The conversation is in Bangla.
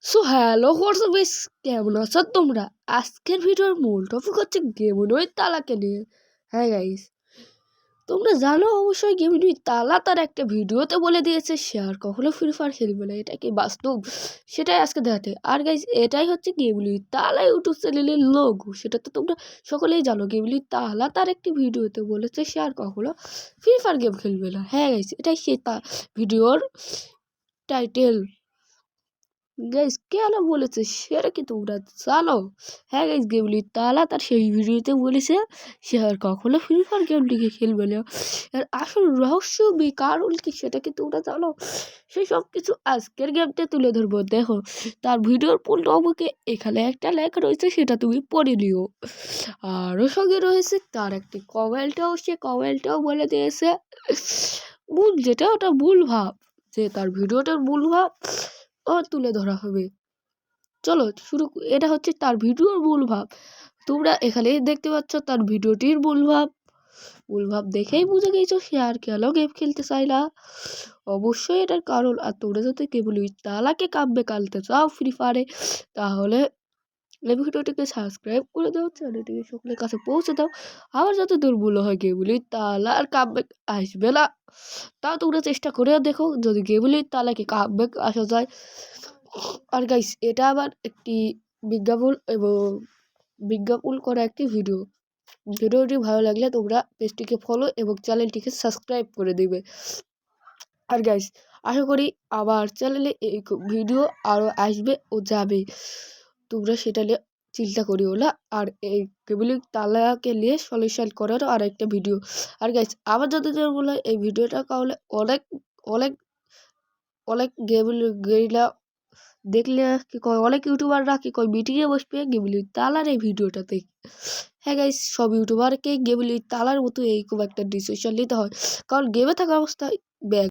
সো হ্যালো হোয়াটসঅ্যাপ গাইস, কেমন আছো তোমরা? আজকের ভিডিওর মূল টপিক হচ্ছে গেমুনই তালাকে নিয়ে। হ্যাঁ গাইস, তোমরা জানো অবশ্যই গেমুনই তালা তার একটা ভিডিওতে বলে দিয়েছে সে আর কখনো ফ্রি ফায়ার খেলবে না। এটা কি বাস্তব? সেটাই আজকে দেখাতে। আর গাইস, এটাই হচ্ছে গেমুনই তালা ইউটিউব চ্যানেলের লোগো। সেটা তো তোমরা সকলেই জানো। গেমুনই তালা তার একটি ভিডিওতে বলেছে সে আর কখনো ফ্রি ফায়ার গেম খেলবে না। হ্যাঁ গাইস, এটাই সে তার ভিডিওর টাইটেল। গাইস কেন বলেছে সেটা কি তোমরা জানো? হ্যাঁ গাইস, গেমলি তালা তার সেই ভিডিওতে বলেছে সে আর কখনো ফ্রি ফায়ার গেমটিকে খেলবে না। আর আসল রহস্য কারণ কি সেটা কি তোমরা জানো? সেই সব কিছু আজকের গেমটা তুলে ধরবো। দেখো, তার ভিডিওর ফুল টপিকে এখানে একটা লেখা রয়েছে, সেটা তুমি পড়ে নিও। আরও সঙ্গে রয়েছে তার একটি কমেন্টটাও, সে কমেন্টটাও বলে দিয়েছে ভুল, যেটা ওটা ভুল ভাব, যে তার ভিডিওটার ভুল ভাব তুলে ধরা হবে। চলো শুরু। এটা হচ্ছে তার ভিডিওর মূল ভাব। তোমরা এখানেই দেখতে পাচ্ছ তার ভিডিওটির মূল ভাব দেখেই বুঝে গেছো সে আর কেন গেম খেলতে চায় না। অবশ্যই এটার কারণ। আর তোমরা যদি কেবল তালাকে কামবে কালতে চাও ফ্রি ফায়ারে, তাহলে এই ভিডিওটিকে সাবস্ক্রাইব করে দাও, চ্যানেলটিকে সকলের কাছে পৌঁছে দাও। আবার যাতে দুর্বল হয় গেমুলি তালা আর কামব্যাক আসবে না, তাও তোমরা চেষ্টা করেও দেখো যদি গেমুলি তালাকে কামব্যাক আসা যায়। আর গাইস, এটা আবার একটি বিজ্ঞাপন করা একটি ভিডিওটি ভালো লাগলে তোমরা পেজটিকে ফলো এবং চ্যানেলটিকে সাবস্ক্রাইব করে দিবে। আর গাইস, আশা করি আবার চ্যানেলে এই ভিডিও আরও আসবে ও যাবে, তোমরা সেটা নিয়ে চিন্তা করিও না। আর এই কেবলি তালাকে নিয়ে সলিউশন করার আর একটা ভিডিও। আর গাইস, আবার যদি বলে এই ভিডিওটা তাহলে অনেক অনেক অনেক গেরিলা দেখলে কি কয়, অনেক ইউটিউবাররা কি কয় মিটিংয়ে বসবে গেমলি তালার এই ভিডিওটা দেখ। হ্যাঁ গাইস, সব ইউটিউবারকে গেমলি তালার মতো এই খুব একটা ডিসিশন নিতে হয়, কারণ গেমে থাকা অবস্থায় ব্যাগ